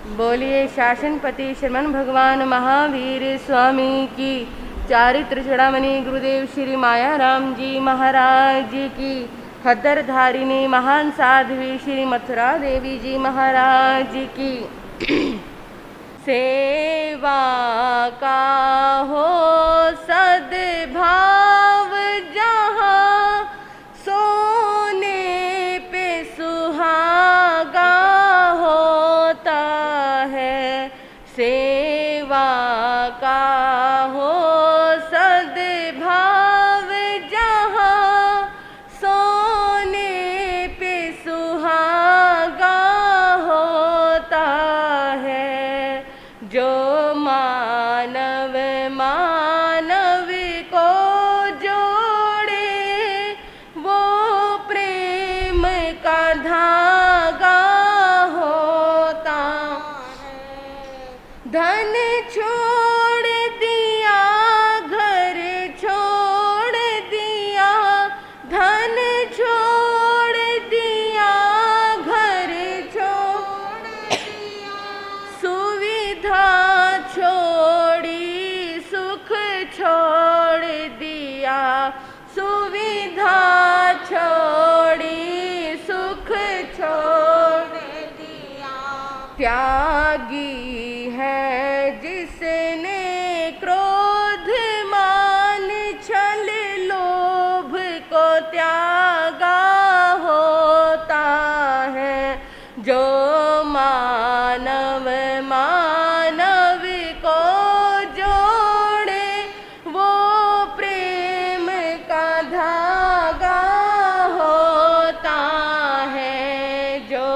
बोलिए शासनपति श्रमण भगवान महावीर स्वामी की। चारित्र चूड़ामणि गुरुदेव श्री माया राम जी महाराज की। खद्दर धारिणी महान साध्वी श्री मथुरा देवी जी महाराज की। सेवा का हो सद्भाव जहाँ, सोने पे सुहागा होता है। सेवा का हो सद्भाव जहाँ, सोने पे सुहागा होता है। जो मानव मानव को जोड़े, वो प्रेम का धागा होता है। धन छोड़ दिया, घर छोड़ दिया, धन छोड़ दिया, घर छोड़ दिया, सुविधा छोड़ी, सुख छोड़ दिया, सुविधा छोड़ी, सुख छोड़ दिया। त्यागी है जिसने क्रोध मान छल लोभ को त्यागा होता है। जो मानव मानव को जोड़े, वो प्रेम का धागा होता है। जो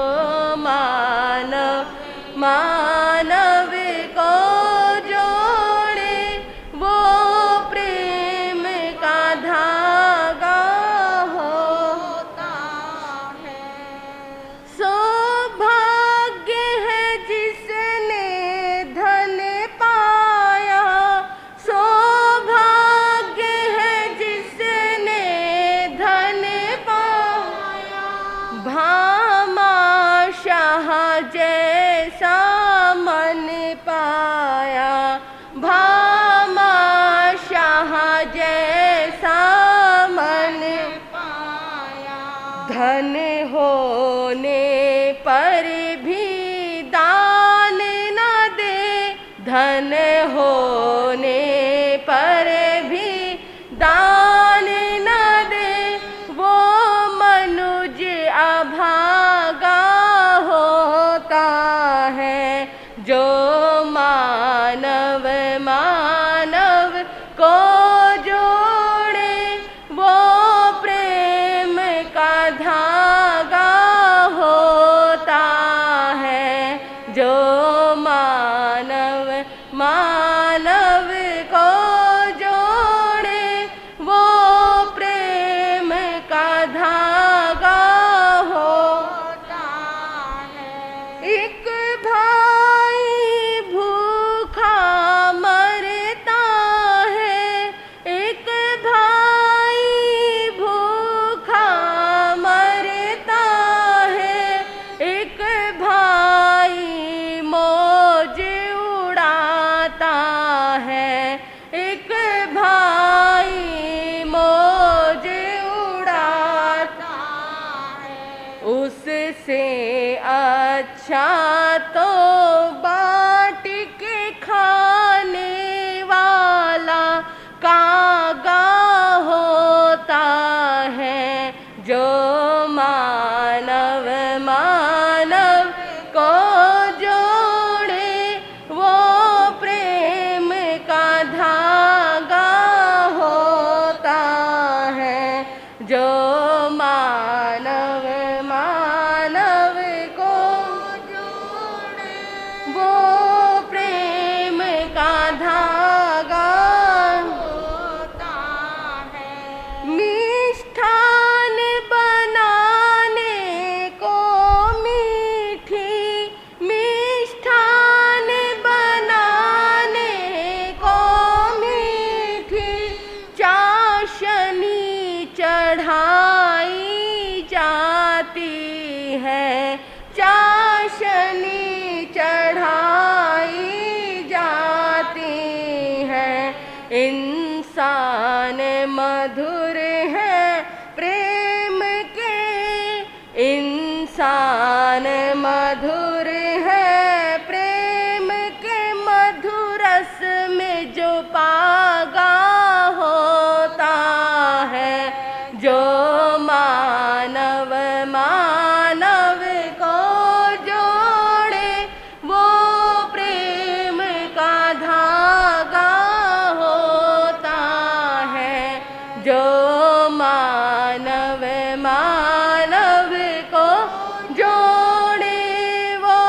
मानव मानव को जोड़े, वो प्रेम का धागा होता है। सौभाग्य है जिसने धन पाया, सौभाग्य है जिसने धन पाया। भामाशाह जैसा मन पाया, भामाशाह जैसा मन पाया। धन होने पर भी दान न दे, धन होने पर भी दान न दे, वो मनुज अभागा होता है। जो मानव मानव को जोड़े, वो प्रेम का धागा होता है। जो मानव मानव को जोड़े, वो प्रेम का धागा होता है। एक भाई भूखा मरता है, एक भाई भूखा मरता है, एक भाई मौज उड़ाता है, एक भाई मौज उड़ाता है। उससे अच्छा तो बाँट के खाने वाला कागा होता है। जो मानव मानव को जोड़े, वो प्रेम का धागा होता है। जो मानव मानव को जोड़े, वो प्रेम का धागा होता है। मिष्ठान बनाने को मीठी, मिष्ठान बनाने को मीठी, चाशनी चढ़ाई जाती है, चाशनी चढ़ा इंसान मधुर है, प्रेम के मधुरस में जो पागा होता है। जो मानव मानव को जोड़े वो प्रेम का धागा होता है। जो मानव मानव को जोड़े वो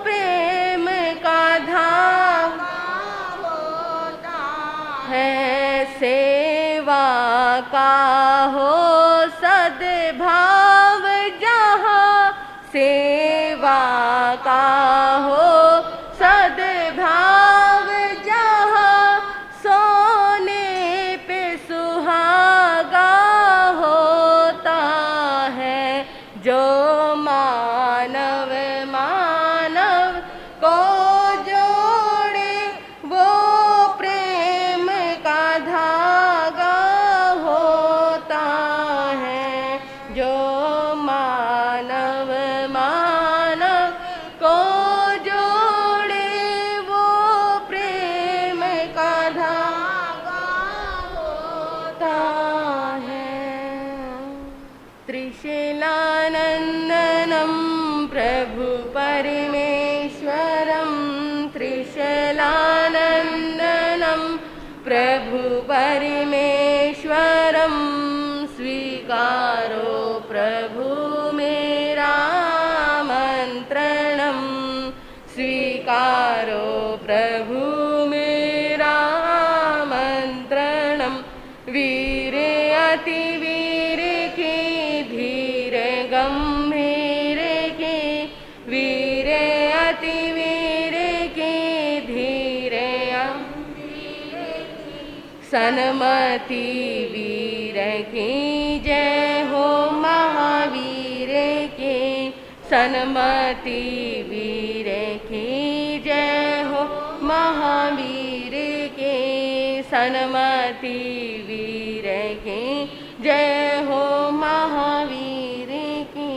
प्रेम का धागा होता है। सेवा का हो सद्भाव जहाँ, सेवा का हो सद्भाव जहाँ, सोने पे सुहागा होता है। जो मानव मानव को जोड़े वो प्रेम का धागा होता है। जो मानव मानव को जोड़े वो प्रेम का धागा होता है। त्रिशैलानंदनं प्रभु परमेश्वरं, त्रिशैलानंदनं प्रभु परमेश्वरं, स्वीकारो प्रभु मेरा मंत्रणं, स्वीकारो प्रभु मेरा मंत्रणं। वीर अति वीर की धीर गंभीर की, वीर अति वीर की धीर गंभीर की, सन्मति वीर की जय हो महावीर की, सन्मति वीर की जय हो महावीर की, सन्मति वीर की जय हो महावीर की।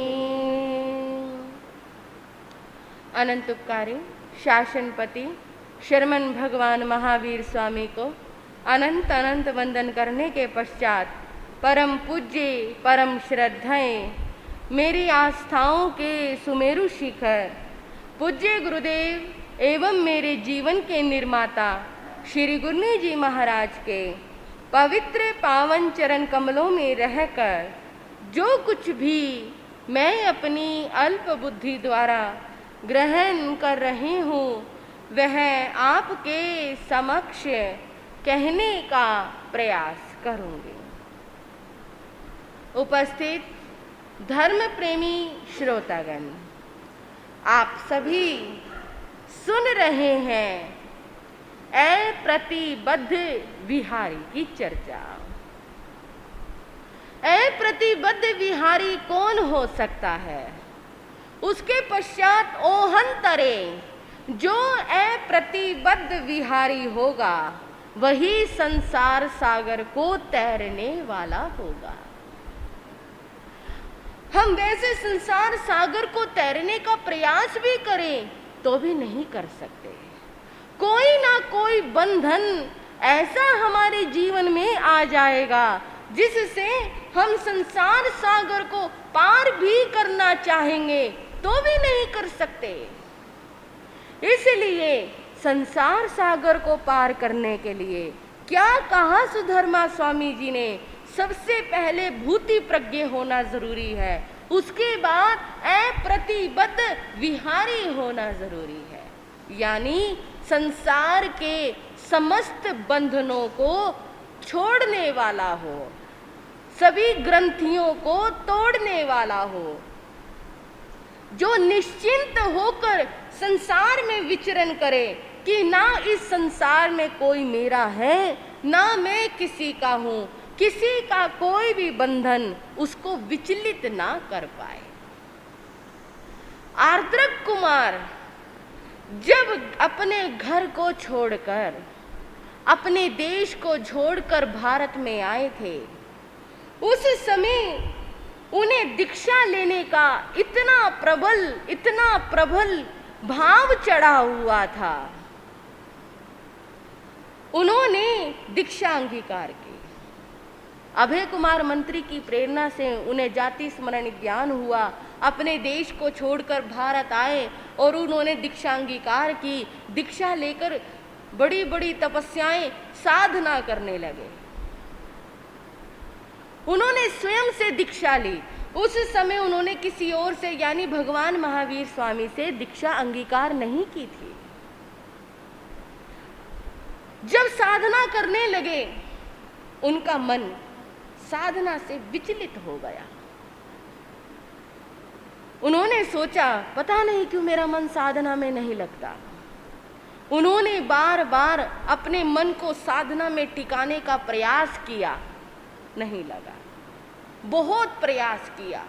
अनंत उपकारी शासनपति शर्मन भगवान महावीर स्वामी को अनंत अनंत वंदन करने के पश्चात परम पूज्य परम श्रद्धाएं मेरी आस्थाओं के सुमेरु शिखर पूज्य गुरुदेव एवं मेरे जीवन के निर्माता श्री गुरनी जी महाराज के पवित्र पावन चरण कमलों में रहकर जो कुछ भी मैं अपनी अल्प बुद्धि द्वारा ग्रहण कर रही हूँ वह आपके समक्ष कहने का प्रयास करूँगी। उपस्थित धर्म प्रेमी श्रोतागण, आप सभी सुन रहे हैं अप्रतिबद्ध विहारी की चर्चा। अप्रतिबद्ध विहारी कौन हो सकता है? उसके पश्चात ओहंतरे जो अप्रतिबद्ध विहारी होगा वही संसार सागर को तैरने वाला होगा। हम वैसे संसार सागर को तैरने का प्रयास भी करें तो भी नहीं कर सकते। कोई ना कोई बंधन ऐसा हमारे जीवन में आ जाएगा जिससे हम संसार सागर को पार भी करना चाहेंगे तो भी नहीं कर सकते। इसलिए संसार सागर को पार करने के लिए क्या कहा सुधर्मा स्वामी जी ने? सबसे पहले भूति प्रज्ञ होना जरूरी है, उसके बाद अप्रतिबद्ध विहारी होना जरूरी है। यानी संसार के समस्त बंधनों को छोड़ने वाला हो, सभी ग्रंथियों को तोड़ने वाला हो, जो निश्चिंत होकर संसार में विचरण करे कि ना इस संसार में कोई मेरा है ना मैं किसी का हूँ, किसी का कोई भी बंधन उसको विचलित ना कर पाए। आर्द्रक कुमार जब अपने घर को छोड़कर, अपने देश को छोड़कर भारत में आए थे, उस समय उन्हें दीक्षा लेने का इतना प्रबल भाव चढ़ा हुआ था। उन्होंने दीक्षा अंगीकार की। अभय कुमार मंत्री की प्रेरणा से उन्हें जाति स्मरण ज्ञान हुआ, अपने देश को छोड़कर भारत आए और उन्होंने दीक्षा अंगीकार की। दीक्षा लेकर बड़ी बड़ी तपस्याएं साधना करने लगे। उन्होंने स्वयं से दीक्षा ली। उस समय उन्होंने किसी और से यानी भगवान महावीर स्वामी से दीक्षा अंगीकार नहीं की थी। जब साधना करने लगे, उनका मन साधना से विचलित हो गया। उन्होंने सोचा, पता नहीं क्यों मेरा मन साधना में नहीं लगता। उन्होंने बार बार अपने मन को साधना में टिकाने का प्रयास किया, नहीं लगा। बहुत प्रयास किया,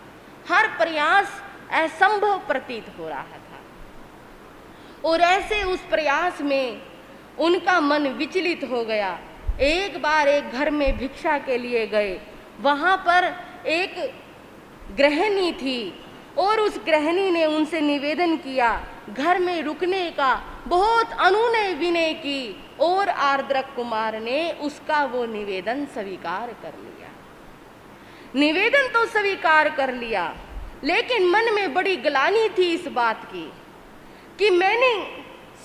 हर प्रयास असंभव प्रतीत हो रहा था। और ऐसे उस प्रयास में उनका मन विचलित हो गया। एक बार एक घर में भिक्षा के लिए गए। वहां पर एक गृहिणी थी और उस गृहिणी ने उनसे निवेदन किया, घर में रुकने का। बहुत अनुनय विनय की और आर्द्रक कुमार ने उसका वो निवेदन स्वीकार कर लिया। निवेदन तो स्वीकार कर लिया, लेकिन मन में बड़ी ग्लानि थी इस बात की कि मैंने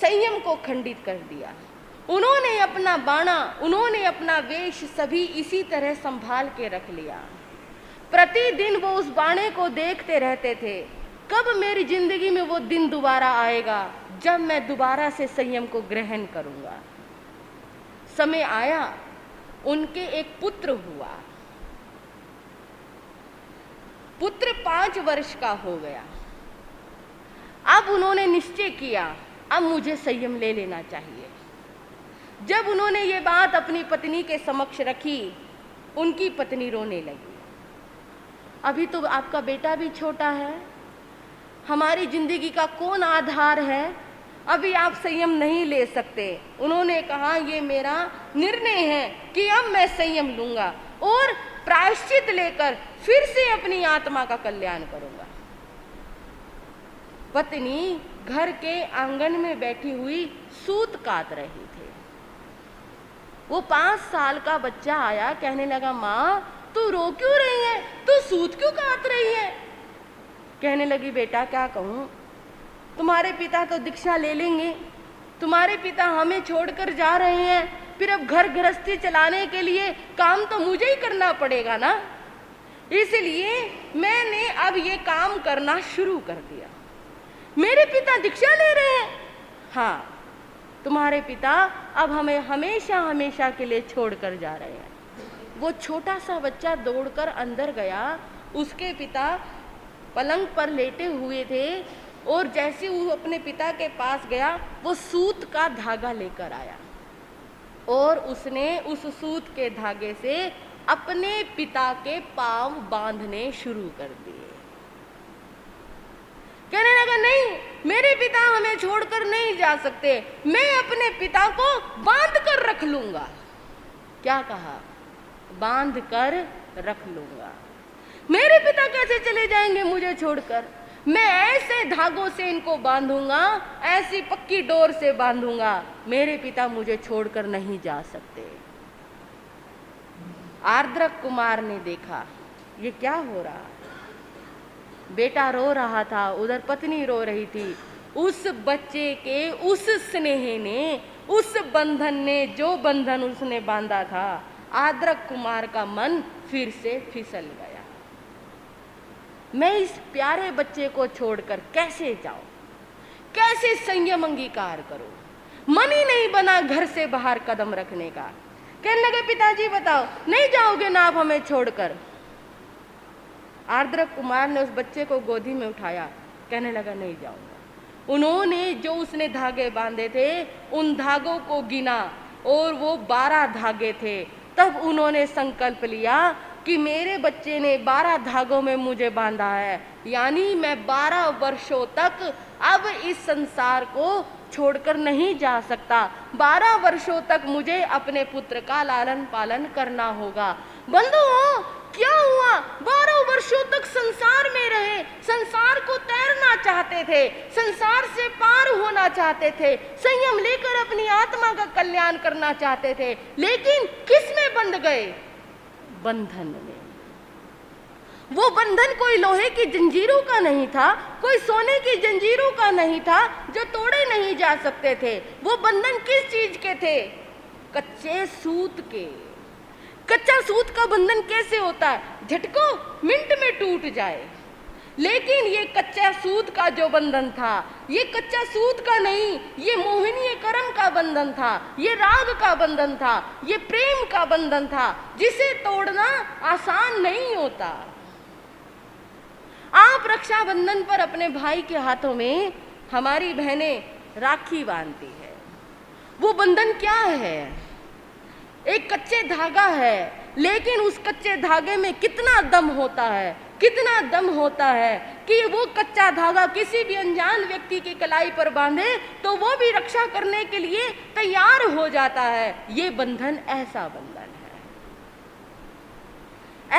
संयम को खंडित कर दिया। उन्होंने अपना बाणा, उन्होंने अपना वेश सभी इसी तरह संभाल के रख लिया। प्रतिदिन वो उस बाणे को देखते रहते थे, कब मेरी जिंदगी में वो दिन दोबारा आएगा जब मैं दोबारा से संयम को ग्रहण करूंगा। समय आया, उनके एक पुत्र हुआ। पुत्र 5 वर्ष का हो गया। अब उन्होंने निश्चय किया, अब मुझे संयम ले लेना चाहिए। जब उन्होंने ये बात अपनी पत्नी के समक्ष रखी, उनकी पत्नी रोने लगी। अभी तो आपका बेटा भी छोटा है, हमारी जिंदगी का कौन आधार है, अभी आप संयम नहीं ले सकते। उन्होंने कहा, ये मेरा निर्णय है कि अब मैं संयम लूंगा और प्रायश्चित लेकर फिर से अपनी आत्मा का कल्याण करूंगा। पत्नी घर के आंगन में बैठी हुई सूत काट रही थी। वो 5 साल का बच्चा आया, कहने लगा, माँ तू रो क्यों रही है, तू सूत क्यों काट रही है? कहने लगी, बेटा क्या कहूँ, तुम्हारे पिता तो दीक्षा ले लेंगे, तुम्हारे पिता हमें छोड़कर जा रहे हैं, फिर अब घर गृहस्थी चलाने के लिए काम तो मुझे ही करना पड़ेगा ना, इसलिए मैंने अब ये काम करना शुरू कर दिया। मेरे पिता दीक्षा ले रहे हैं, हाँ तुम्हारे पिता अब हमें हमेशा हमेशा के लिए छोड़कर जा रहे हैं। वो छोटा सा बच्चा दौड़कर अंदर गया। उसके पिता पलंग पर लेटे हुए थे और जैसे वो अपने पिता के पास गया, वो सूत का धागा लेकर आया और उसने उस सूत के धागे से अपने पिता के पांव बांधने शुरू कर दिए। कहने लगा, नहीं, मेरे पिता हमें छोड़कर नहीं जा सकते, मैं अपने पिता को बांध कर रख लूंगा। क्या कहा? बांध कर रख लूंगा। मेरे पिता कैसे चले जाएंगे मुझे छोड़कर? मैं ऐसे धागों से इनको बांधूंगा, ऐसी पक्की डोर से बांधूंगा, मेरे पिता मुझे छोड़कर नहीं जा सकते। आर्द्रक कुमार ने देखा ये क्या हो रहा। बेटा रो रहा था, उधर पत्नी रो रही थी। उस बच्चे के उस स्नेह ने, उस बंधन ने, जो बंधन उसने बांधा था, आर्द्रक कुमार का मन फिर से फिसल गया। मैं इस प्यारे बच्चे को छोड़कर कैसे जाऊं, कैसे संयम अंगीकार करूं? मन ही नहीं बना घर से बाहर कदम रखने का। कहने लगे, पिताजी बताओ, नहीं जाओगे ना आप हमें छोड़कर? आर्द्रक कुमार ने उस बच्चे को गोदी में उठाया, कहने लगा, नहीं जाऊंगा। उन्होंने जो उसने धागे बांधे थे, उन धागों को गिना और वो 12 धागे थे। तब उन्होंने संकल्प लिया कि मेरे बच्चे ने 12 धागों में मुझे बांधा है, यानी मैं 12 वर्षों तक अब इस संसार को छोड़कर नहीं जा सकता। 12 वर्षों तक मुझे अपने पुत्र का लालन पालन करना होगा। बंधुओं, क्या हुआ? 12 वर्षों तक संसार में रहे, संसार को तैरना चाहते थे, संसार से पार होना चाहते थे, संयम लेकर अपनी आत्मा का कल्याण करना चाहते थे, लेकिन किस में बंध गए? बंधन में। वो बंधन कोई लोहे की जंजीरों का नहीं था, कोई सोने की जंजीरों का नहीं था जो तोड़े नहीं जा सकते थे। वो बंधन किस चीज के थे? कच्चे सूत के। कच्चा सूत का बंधन कैसे होता है? झटको मिनट में टूट जाए। लेकिन ये कच्चा सूत का जो बंधन था, ये कच्चा सूत का नहीं, ये मोहिनीय कर्म का बंधन था, ये राग का बंधन था, ये प्रेम का बंधन था, जिसे तोड़ना आसान नहीं होता। आप रक्षाबंधन पर अपने भाई के हाथों में हमारी बहनें राखी बांधती है। वो बंधन क्या है? एक कच्चे धागा है, लेकिन उस कच्चे धागे में कितना दम होता है, कितना दम होता है कि वो कच्चा धागा किसी भी अनजान व्यक्ति की कलाई पर बांधे तो वो भी रक्षा करने के लिए तैयार हो जाता है। ये बंधन ऐसा बंधन है।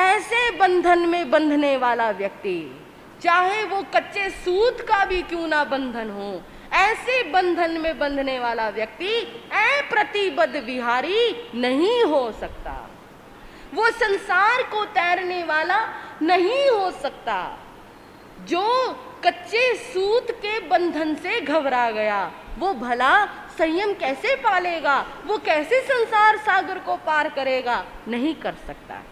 ऐसे बंधन में बंधने वाला व्यक्ति, चाहे वो कच्चे सूत का भी क्यों ना बंधन हो, ऐसे बंधन में बंधने वाला व्यक्ति अप्रतिबद्ध विहारी नहीं हो सकता। वो संसार को तैरने वाला नहीं हो सकता। जो कच्चे सूत के बंधन से घबरा गया, वो भला संयम कैसे पालेगा? वो कैसे संसार सागर को पार करेगा? नहीं कर सकता।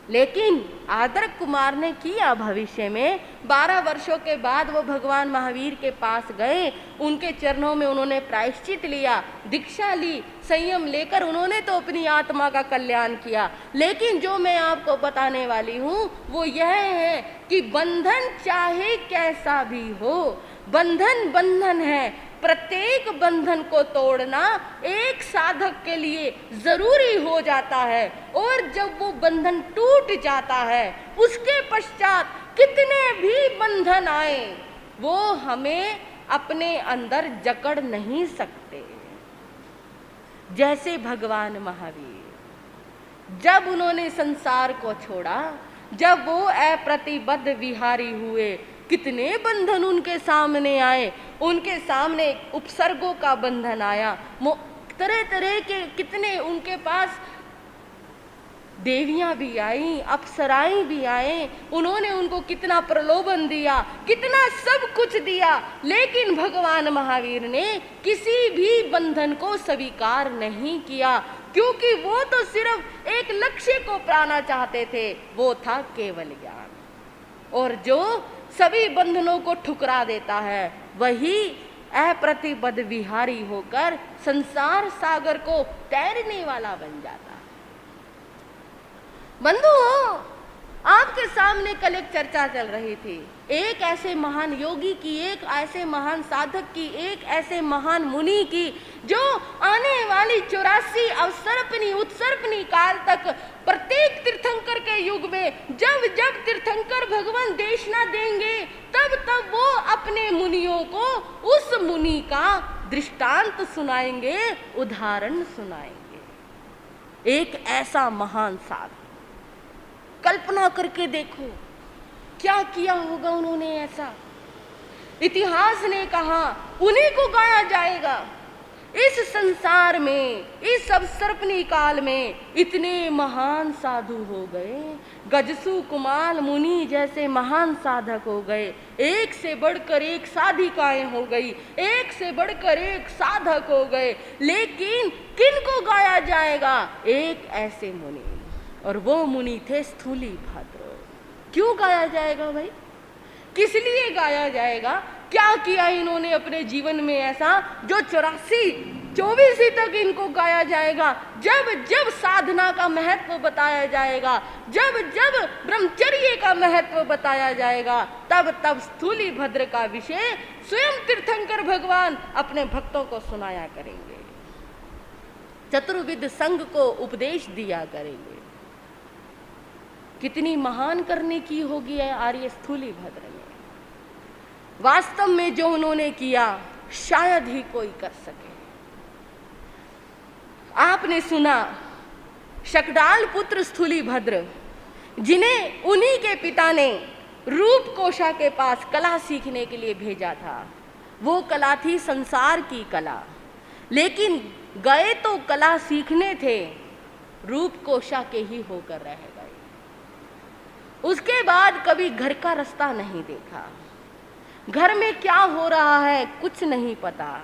लेकिन आदर्क कुमार ने किया। भविष्य में 12 वर्षों के बाद वो भगवान महावीर के पास गए, उनके चरणों में उन्होंने प्रायश्चित लिया, दीक्षा ली, संयम लेकर उन्होंने तो अपनी आत्मा का कल्याण किया। लेकिन जो मैं आपको बताने वाली हूँ वो यह है कि बंधन चाहे कैसा भी हो, बंधन बंधन है। प्रत्येक बंधन को तोड़ना एक साधक के लिए जरूरी हो जाता है, और जब वो बंधन टूट जाता है उसके पश्चात कितने भी बंधन आए वो हमें अपने अंदर जकड़ नहीं सकते। जैसे भगवान महावीर, जब उन्होंने संसार को छोड़ा, जब वो अप्रतिबद्ध विहारी हुए, कितने बंधन उनके सामने आए। उनके सामने उपसर्गों का बंधन आया, तरह तरह के कितने उनके पास देवियां भी आई, अप्सराएं भी आए, उन्होंने उनको कितना प्रलोभन दिया, कितना सब कुछ दिया, लेकिन भगवान महावीर ने किसी भी बंधन को स्वीकार नहीं किया, क्योंकि वो तो सिर्फ एक लक्ष्य को पाना चाहते थे, वो था केवल ज्ञान। और जो सभी बंधनों को ठुकरा देता है वही अप्रतिबद्ध विहारी होकर संसार सागर को तैरने वाला बन जाता है। बंधुओं, आपके सामने कल एक चर्चा चल रही थी, एक ऐसे महान योगी की, एक ऐसे महान साधक की, एक ऐसे महान मुनि की, जो आने वाली 84 अवसर्पणी उत्सर्पणी काल तक प्रत्येक तीर्थंकर के युग में जब जब तीर्थंकर भगवान देशना देंगे तब तब वो अपने मुनियों को उस मुनि का दृष्टांत सुनाएंगे, उदाहरण सुनाएंगे। एक ऐसा महान साधक, कल्पना करके देखो क्या किया होगा उन्होंने ऐसा। इतिहास ने कहा उन्हीं को गाया जाएगा। इस संसार में, इस अवसर्पणी काल में इतने महान साधु हो गए, गजसु कुमाल मुनि जैसे महान साधक हो गए, एक से बढ़कर एक साधिकाएं हो गई, एक से बढ़कर एक साधक हो गए, लेकिन किनको गाया जाएगा? एक ऐसे मुनि, और वो मुनि थे स्थूलीभद्र। क्यों गाया जाएगा भाई? किस लिए गाया जाएगा? क्या किया इन्होंने अपने जीवन में ऐसा जो 84 तक इनको गाया जाएगा? जब जब साधना का महत्व बताया जाएगा, जब जब ब्रह्मचर्य का महत्व बताया जाएगा, तब तब स्थूलीभद्र का विषय स्वयं तीर्थंकर भगवान अपने भक्तों को सुनाया करेंगे, चतुर्विध संघ को उपदेश दिया करेंगे। कितनी महान करने की होगी है आर्य स्थूलीभद्र ने। वास्तव में जो उन्होंने किया शायद ही कोई कर सके। आपने सुना शकडाल पुत्र स्थूलीभद्र जिन्हें उन्हीं के पिता ने रूपकोशा के पास कला सीखने के लिए भेजा था। वो कला थी संसार की कला, लेकिन गए तो कला सीखने थे, रूपकोशा के ही होकर रह गए। उसके बाद कभी घर का रास्ता नहीं देखा, घर में क्या हो रहा है कुछ नहीं पता।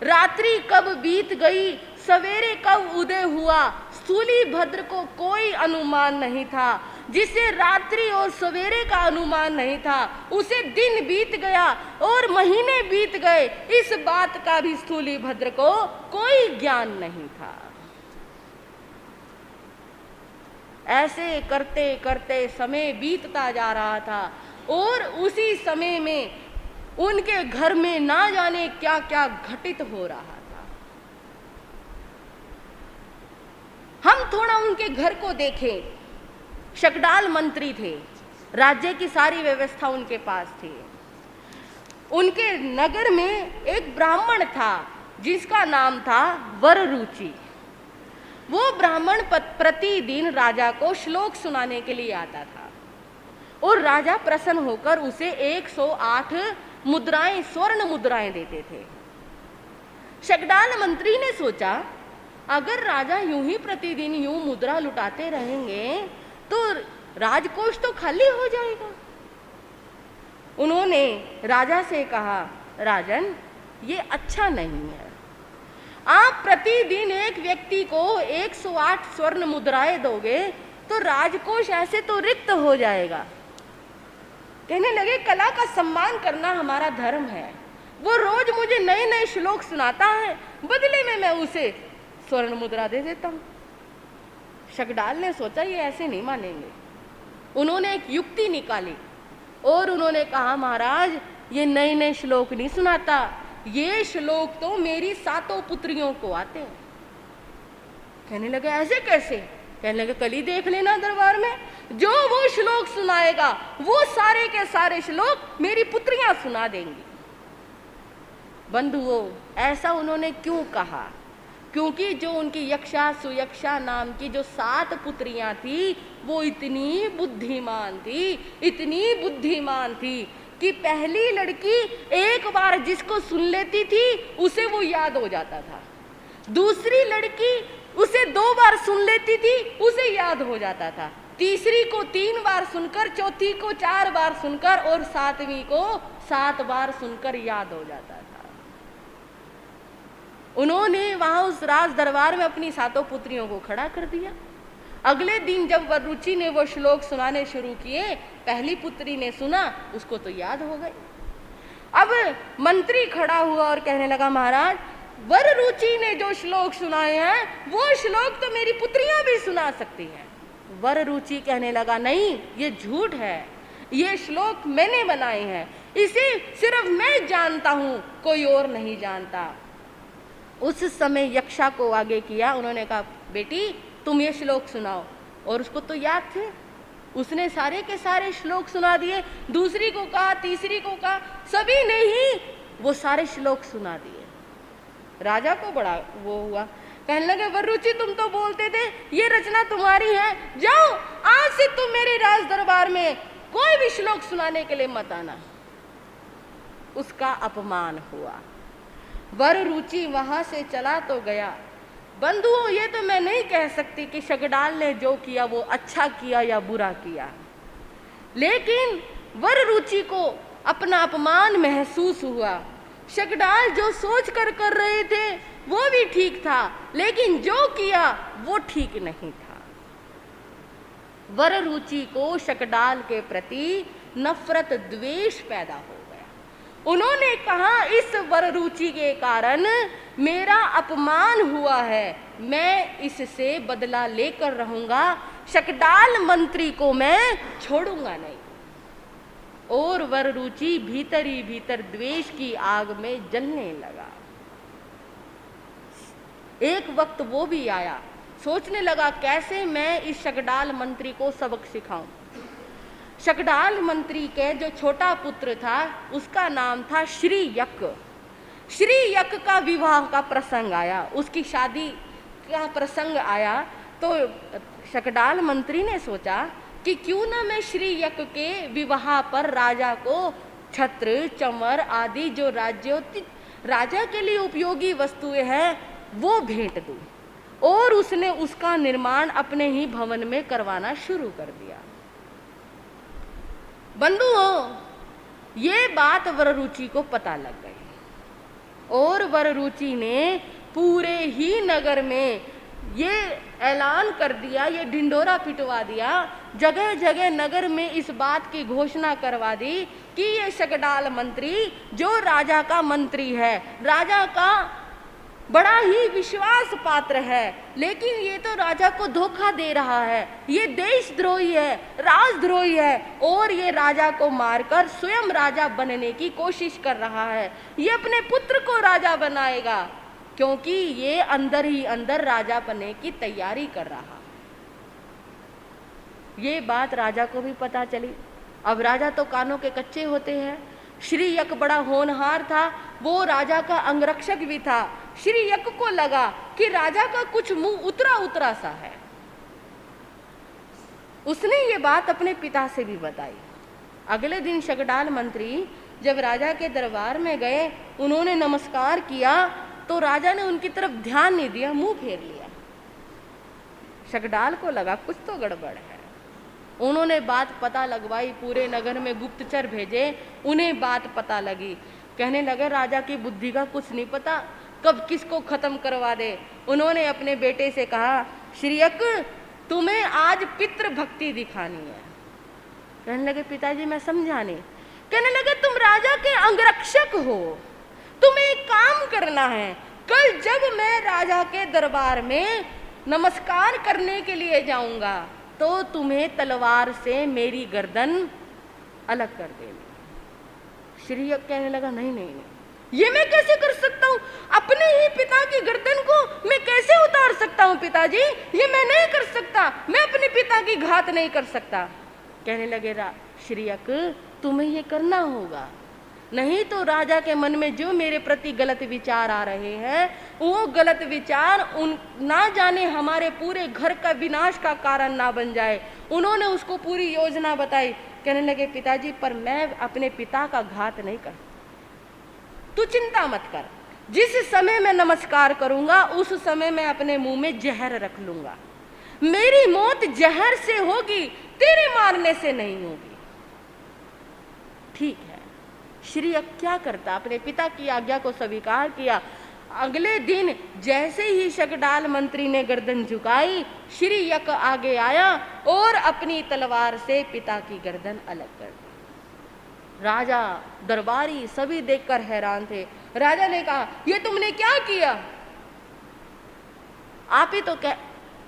रात्रि कब बीत गई, सवेरे कब उदय हुआ, स्थूली भद्र को कोई अनुमान नहीं था। जिसे रात्रि और सवेरे का अनुमान नहीं था, उसे दिन बीत गया और महीने बीत गए, इस बात का भी स्थूली भद्र को कोई ज्ञान नहीं था। ऐसे करते करते समय बीतता जा रहा था और उसी समय में उनके घर में ना जाने क्या क्या घटित हो रहा था। हम थोड़ा उनके घर को देखें। शकडाल मंत्री थे, राज्य की सारी व्यवस्था उनके पास थी। उनके नगर में एक ब्राह्मण था जिसका नाम था वररुचि। वो ब्राह्मण प्रतिदिन राजा को श्लोक सुनाने के लिए आता था और राजा प्रसन्न होकर उसे 108 मुद्राएं, स्वर्ण मुद्राएं देते थे। शकडाल मंत्री ने सोचा, अगर राजा यूं ही प्रतिदिन यूं मुद्रा लुटाते रहेंगे तो राजकोष तो खाली हो जाएगा। उन्होंने राजा से कहा, राजन ये अच्छा नहीं है, आप प्रतिदिन एक व्यक्ति को 108 स्वर्ण मुद्राएं दोगे तो राजकोष ऐसे तो रिक्त हो जाएगा। कहने लगे, कला का सम्मान करना हमारा धर्म है। वो रोज मुझे नए नए श्लोक सुनाता है, बदले में मैं उसे स्वर्ण मुद्रा दे देता हूं। शकडाल ने सोचा ये ऐसे नहीं मानेंगे। उन्होंने एक युक्ति निकाली और उन्होंने कहा, महाराज ये नए नए श्लोक नहीं सुनाता, ये श्लोक तो मेरी 7 पुत्रियों को आते हैं। कहने लगे, ऐसे कैसे? कहने लगे, कल ही देख लेना दरबार में, जो वो श्लोक सुनाएगा वो सारे के सारे श्लोक मेरी पुत्रियां सुना देंगी। बंधुओं, ऐसा उन्होंने क्यों कहा? क्योंकि जो उनकी यक्षा सुयक्षा नाम की जो 7 पुत्रियां थी वो इतनी बुद्धिमान थी कि पहली लड़की एक बार जिसको सुन लेती थी उसे वो याद हो जाता था, दूसरी लड़की उसे 2 बार सुन लेती थी उसे याद हो जाता था, तीसरी को 3 बार सुनकर, चौथी को 4 बार सुनकर और 7वीं को 7 बार सुनकर याद हो जाता था। उन्होंने वहां उस राज दरबार में अपनी 7 पुत्रियों को खड़ा कर दिया। अगले दिन जब वररुचि ने वो श्लोक सुनाने शुरू किए, पहली पुत्री ने सुना, उसको तो याद हो गए। अब मंत्री खड़ा हुआ और कहने लगा, महाराज वररुचि ने जो श्लोक सुनाए हैं वो श्लोक तो मेरी पुत्रियां भी सुना सकती हैं। वररुचि कहने लगा, नहीं ये झूठ है, ये श्लोक मैंने बनाए हैं, इसे सिर्फ मैं जानता हूं, कोई और नहीं जानता। उस समय यक्षा को आगे किया, उन्होंने कहा, बेटी तुम ये श्लोक सुनाओ। और उसको तो याद थे, उसने सारे के सारे श्लोक सुना दिए। दूसरी को कहा, तीसरी को कहा, सभी ने ही वो सारे श्लोक सुना दिए। राजा को बड़ा वो हुआ, कहने लगे, वररुचि तुम तो बोलते थे ये रचना तुम्हारी है, जाओ आज से तुम मेरे राज दरबार में कोई भी श्लोक सुनाने के लिए मत आना। उसका अपमान हुआ। वररुचि वहां से चला तो गया। बंधुओं, ये तो मैं नहीं कह सकती कि शकडाल ने जो किया वो अच्छा किया या बुरा किया, लेकिन वररुचि को अपना अपमान महसूस हुआ। शकडाल जो सोच कर रहे थे वो भी ठीक था, लेकिन जो किया वो ठीक नहीं था। वररुचि को शकडाल के प्रति नफरत द्वेष पैदा हो गया। उन्होंने कहा, इस वररुचि के कारण मेरा अपमान हुआ है, मैं इससे बदला लेकर रहूंगा, शकडाल मंत्री को मैं छोड़ूंगा नहीं। और वररुचि भीतर ही भीतर द्वेष की आग में जलने लगा। एक वक्त वो भी आया, सोचने लगा कैसे मैं इस शकडाल मंत्री को सबक सिखाऊं। शकडाल मंत्री के जो छोटा पुत्र था उसका नाम था श्री यक। श्री यक का विवाह का प्रसंग आया, उसकी शादी का प्रसंग आया, तो शकडाल मंत्री ने सोचा कि क्यों ना मैं श्री यक के विवाह पर राजा को छत्र, चंवर आदि जो राजा के लिए उपयोगी वस्तुएं हैं वो भेंट दूं। और उसने उसका निर्माण अपने ही भवन में करवाना शुरू कर दिया। बंधुओं, ये बात वररुचि को पता लग गई और वररुचि ने पूरे ही नगर में ये ऐलान कर दिया, ये ढिंडोरा पिटवा दिया, जगह जगह नगर में इस बात की घोषणा करवा दी कि ये शकडाल मंत्री जो राजा का मंत्री है, राजा का बड़ा ही विश्वास पात्र है, लेकिन ये तो राजा को धोखा दे रहा है, ये देशद्रोही है, राजद्रोही है और ये राजा को मारकर स्वयं राजा बनने की कोशिश कर रहा है। ये अपने पुत्र को राजा बनाएगा क्योंकि ये अंदर ही अंदर राजा बनने की तैयारी कर रहा। ये बात राजा को भी पता चली। अब राजा तो कानों के कच्चे होते हैं। श्री यक बड़ा होनहार था, वो राजा का अंगरक्षक भी था। श्री यक को लगा कि राजा का कुछ मुंह उतरा उतरा सा है। उसने ये बात अपने पिता से भी बताई। अगले दिन शकडाल मंत्री जब राजा के दरबार में गए, उन्होंने नमस्कार किया तो राजा ने उनकी तरफ ध्यान नहीं दिया, मुंह फेर लिया। शकडाल को लगा कुछ तो गड़बड़ है। उन्होंने बात पता लगवाई, पूरे नगर में गुप्तचर भेजे, उन्हें बात पता लगी। कहने लगे राजा की बुद्धि का कुछ नहीं पता, कब किसको खत्म करवा दे। उन्होंने अपने बेटे से कहा, श्री यक तुम्हें आज पितृ भक्ति दिखानी है। कहने लगे पिताजी मैं समझा नहीं। कहने लगे तुम राजा के अंगरक्षक हो, तुम्हें एक काम करना है। कल जब मैं राजा के दरबार में नमस्कार करने के लिए जाऊंगा तो तुम्हें तलवार से मेरी गर्दन अलग कर देनी। श्री यक कहने लगा नहीं नहीं नहीं, ये मैं कैसे कर सकता हूँ? अपने ही पिता की गर्दन को मैं कैसे उतार सकता हूँ पिताजी? ये मैं नहीं कर सकता, मैं अपने पिता की घात नहीं कर सकता। कहने लगे श्री यक तुम्हें ये करना होगा, नहीं तो राजा के मन में जो मेरे प्रति गलत विचार आ रहे हैं वो गलत विचार ना जाने हमारे पूरे घर का विनाश का कारण ना बन जाए। उन्होंने उसको पूरी योजना बताई। कहने लगे पिताजी पर मैं अपने पिता का घात नहीं कर, तू चिंता मत कर, जिस समय मैं नमस्कार करूंगा उस समय मैं अपने मुंह में जहर रख लूंगा, मेरी मौत जहर से होगी, तेरे मारने से नहीं होगी। ठीक है। श्री यक क्या करता, अपने पिता की आज्ञा को स्वीकार किया। अगले दिन जैसे ही शकडाल मंत्री ने गर्दन झुकाई, श्री यक आगे आया और अपनी तलवार से पिता की गर्दन अलग कर दी। राजा दरबारी सभी देखकर हैरान थे। राजा ने कहा ये तुमने क्या किया? आप ही तो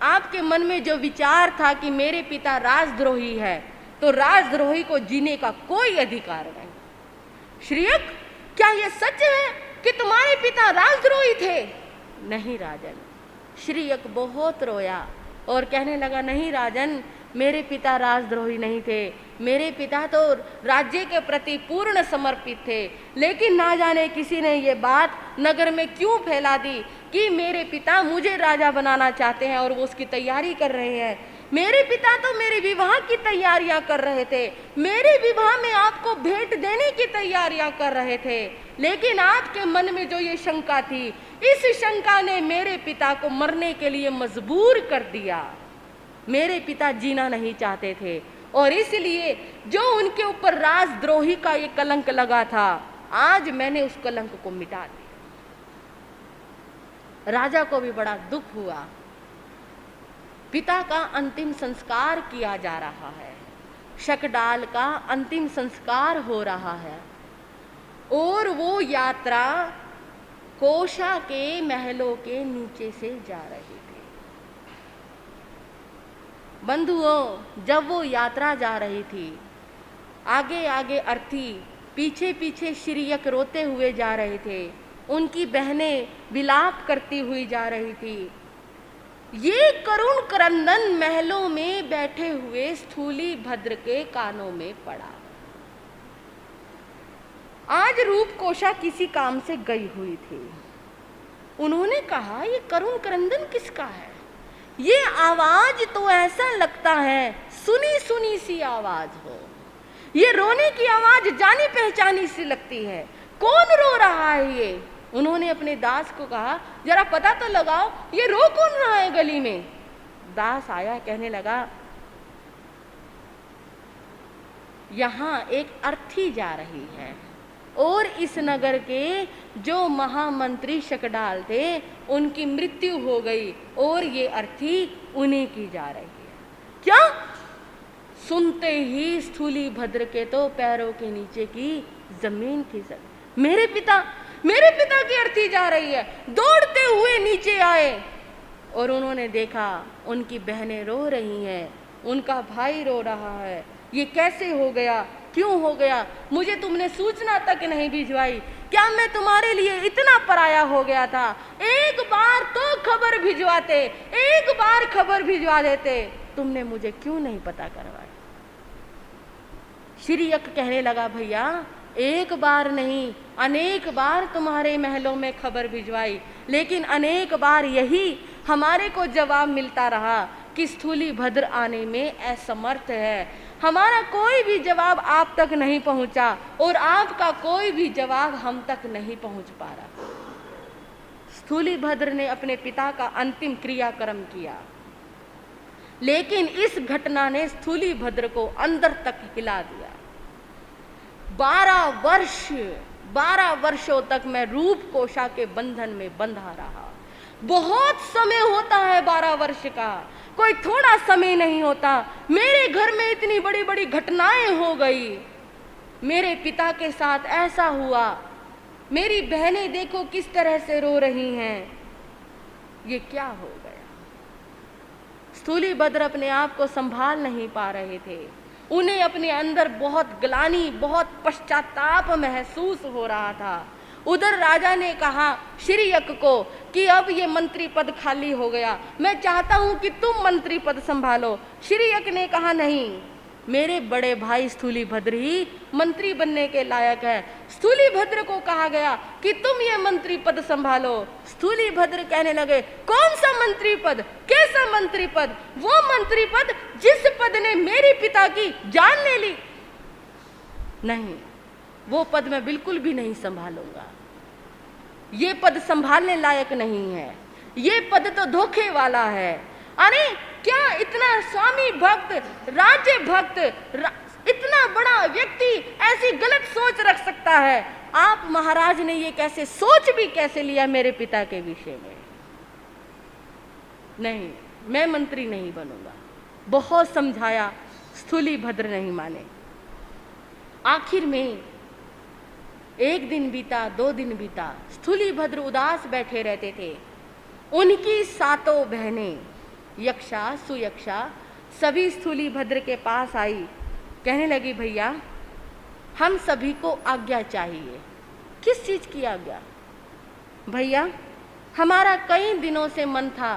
आपके मन में जो विचार था कि मेरे पिता राजद्रोही है, तो राजद्रोही को जीने का कोई अधिकार नहीं। श्री यक क्या यह सच है कि तुम्हारे पिता राजद्रोही थे? नहीं राजन। श्री यक बहुत रोया और कहने लगा नहीं राजन, मेरे पिता राजद्रोही नहीं थे, मेरे पिता तो राज्य के प्रति पूर्ण समर्पित थे। लेकिन ना जाने किसी ने ये बात नगर में क्यों फैला दी कि मेरे पिता मुझे राजा बनाना चाहते हैं और वो उसकी तैयारी कर रहे हैं। मेरे पिता तो मेरे विवाह की तैयारियां कर रहे थे, मेरे विवाह में आपको भेंट देने की तैयारियां कर रहे थे, लेकिन आपके मन में जो ये शंका थी, इस शंका ने मेरे पिता को मरने के लिए मजबूर कर दिया। मेरे पिता जीना नहीं चाहते थे और इसलिए जो उनके ऊपर राजद्रोही का ये कलंक लगा था, आज मैंने उस कलंक को मिटा दिया। राजा को भी बड़ा दुख हुआ। पिता का अंतिम संस्कार किया जा रहा है, शकडाल का अंतिम संस्कार हो रहा है और वो यात्रा कोशा के महलों के नीचे से जा रही थी। बंधुओं, जब वो यात्रा जा रही थी, आगे आगे अर्थी, पीछे पीछे श्री यक रोते हुए जा रहे थे, उनकी बहनें विलाप करती हुई जा रही थी। ये करुण क्रंदन महलों में बैठे हुए स्थूली भद्र के कानों में पड़ा। आज रूपकोशा किसी काम से गई हुई थी। उन्होंने कहा ये करुण क्रंदन किसका है? ये आवाज तो ऐसा लगता है सुनी सुनी सी आवाज हो, ये रोने की आवाज जानी पहचानी सी लगती है, कौन रो रहा है ये? उन्होंने अपने दास को कहा जरा पता तो लगाओ ये रो कौन रहा है गली में। दास आया, कहने लगा यहां एक अर्थी जा रही है और इस नगर के जो महामंत्री शकडाल थे उनकी मृत्यु हो गई और ये अर्थी उन्हीं की जा रही है। क्या? सुनते ही स्थूली भद्र के तो पैरों के नीचे की जमीन खिसक, मेरे पिता की अर्थी जा रही है। दौड़ते हुए नीचे आए और उन्होंने देखा उनकी बहनें रो रही हैं, उनका भाई रो रहा है। ये कैसे हो गया, क्यों हो गया? मुझे तुमने सूचना तक नहीं भिजवाई। क्या मैं तुम्हारे लिए इतना पराया हो गया था? एक बार तो खबर भिजवाते, एक बार खबर भिजवा देते, तुमने मुझे क्यों नहीं पता करवाया? श्री यक कहने लगा भैया एक बार नहीं अनेक बार तुम्हारे महलों में खबर भिजवाई, लेकिन अनेक बार यही हमारे को जवाब मिलता रहा कि स्थूली भद्र आने में असमर्थ है। हमारा कोई भी जवाब आप तक नहीं पहुंचा और आपका कोई भी जवाब हम तक नहीं पहुंच पा रहा। स्थूली भद्र ने अपने पिता का अंतिम क्रियाक्रम किया, लेकिन इस घटना ने स्थूली भद्र को अंदर तक हिला दिया। 12 वर्षों तक मैं रूप कोशा के बंधन में बंधा रहा। बहुत समय होता है 12 वर्ष का, कोई थोड़ा समय नहीं होता। मेरे घर में इतनी बड़ी बड़ी घटनाएं हो गई, मेरे पिता के साथ ऐसा हुआ, मेरी बहनें देखो किस तरह से रो रही हैं, ये क्या हो गया? स्थूली भद्र अपने आप को संभाल नहीं पा रहे थे। उन्हें अपने अंदर बहुत ग्लानि, बहुत पश्चाताप महसूस हो रहा था। उधर राजा ने कहा श्री यक को कि अब ये मंत्री पद खाली हो गया, मैं चाहता हूं कि तुम मंत्री पद संभालो। श्री यक ने कहा नहीं, मेरे बड़े भाई स्थूली भद्र ही मंत्री बनने के लायक है। स्थूली भद्र को कहा गया कि तुम ये मंत्री पद संभालो। स्थूली भद्र कहने लगे कौन सा मंत्री पद, कैसा मंत्री पद? वो मंत्री पद जिस पद ने मेरे पिता की जान ले ली। नहीं, वो पद मैं बिल्कुल भी नहीं संभालूंगा, ये पद संभालने लायक नहीं है, ये पद तो धोखे वाला है। अरे क्या इतना स्वामी भक्त, राज्य भक्त, इतना बड़ा व्यक्ति ऐसी गलत सोच रख सकता है? आप महाराज ने ये कैसे सोच भी कैसे लिया मेरे पिता के विषय में? नहीं, मैं मंत्री नहीं बनूंगा। बहुत समझाया, स्थूली भद्र नहीं माने। आखिर में 1 दिन बीता, 2 दिन बीता, स्थूली भद्र उदास बैठे रहते थे। उनकी 7 बहनें यक्षा, सुयक्षा सभी स्थूली भद्र के पास आई, कहने लगी भैया हम सभी को आज्ञा चाहिए। किस चीज की आज्ञा? भैया हमारा कई दिनों से मन था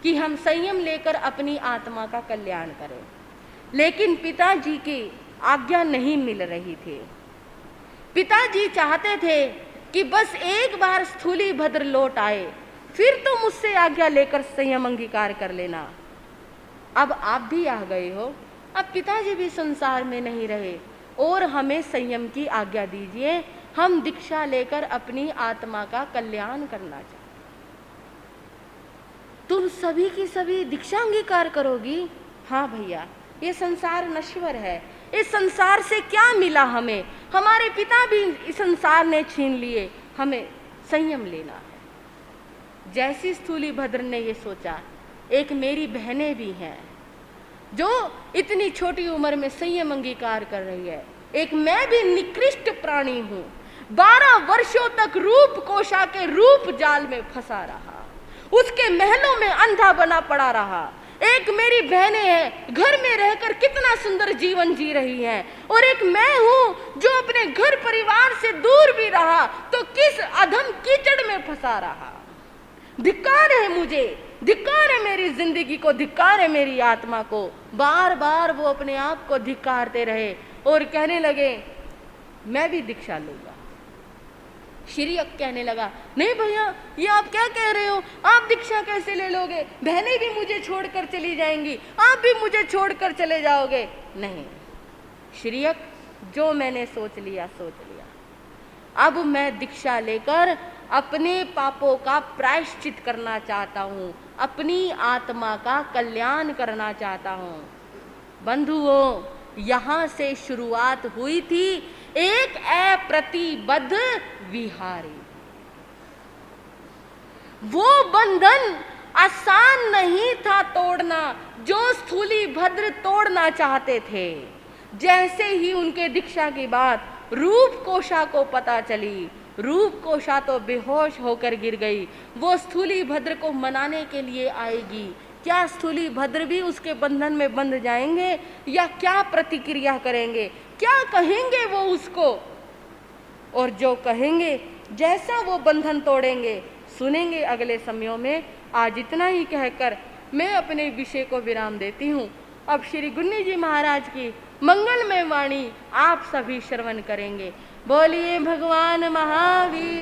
कि हम संयम लेकर अपनी आत्मा का कल्याण करें, लेकिन पिताजी की आज्ञा नहीं मिल रही थी। पिताजी चाहते थे कि बस एक बार स्थूली भद्र लौट आए, फिर तो मुझसे आज्ञा लेकर संयम अंगीकार कर लेना। अब आप भी आ गए हो, अब पिताजी भी संसार में नहीं रहे और हमें संयम की आज्ञा दीजिए। हम दीक्षा लेकर अपनी आत्मा का कल्याण करना चाहते। तुम सभी की सभी दीक्षा अंगीकार करोगी? हाँ भैया, ये संसार नश्वर है, इस संसार से क्या मिला हमें? हमारे पिता भी इस संसार ने छीन लिए, हमें संयम लेना है। जैसी स्थूली भद्र ने ये सोचा, एक मेरी बहनें भी हैं जो इतनी छोटी उम्र में संयम अंगीकार कर रही है, एक मैं भी निकृष्ट प्राणी हूं, 12 वर्षों तक रूप कोशा के रूप जाल में फंसा रहा, उसके महलों में अंधा बना पड़ा रहा। एक मेरी बहनें हैं, घर में रहकर कितना सुंदर जीवन जी रही हैं, और एक मैं हूं जो अपने घर परिवार से दूर भी रहा तो किस अधम कीचड़ में फंसा रहा। धिक्कार है मुझे, धिक्कार है मेरी जिंदगी को, धिक्कार है मेरी आत्मा को। बार बार वो अपने आप को धिक्कारते रहे और कहने लगे मैं भी दीक्षा लूंगा। श्रीयक कहने लगा, नहीं भैया, ये आप क्या कह रहे हो? आप दीक्षा कैसे ले लोगे? बहनें भी मुझे छोड़कर चली जाएंगी, आप भी मुझे छोड़कर चले जाओगे। नहीं श्रीयक, जो मैंने सोच लिया सोच लिया। अब मैं दीक्षा लेकर अपने पापों का प्रायश्चित करना चाहता हूँ, अपनी आत्मा का कल्याण करना चाहता हूँ। बंधुओं, यहाँ से शुरुआत हुई थी एक अप्रतिबद्ध विहारी। वो बंधन आसान नहीं था तोड़ना जो स्थूलीभद्र तोड़ना चाहते थे। जैसे ही उनके दीक्षा की बात रूपकोशा को पता चली, रूपकोशा तो बेहोश होकर गिर गई। वो स्थूलीभद्र को मनाने के लिए आएगी, क्या स्थूलीभद्र भी उसके बंधन में बंध जाएंगे या क्या प्रतिक्रिया करेंगे, क्या कहेंगे वो उसको? और जो कहेंगे, जैसा वो बंधन तोड़ेंगे, सुनेंगे अगले समयों में। आज इतना ही कहकर मैं अपने विषय को विराम देती हूँ। अब श्री गुन्नी जी महाराज की मंगलमय वाणी आप सभी श्रवण करेंगे। बोलिए भगवान महावीर।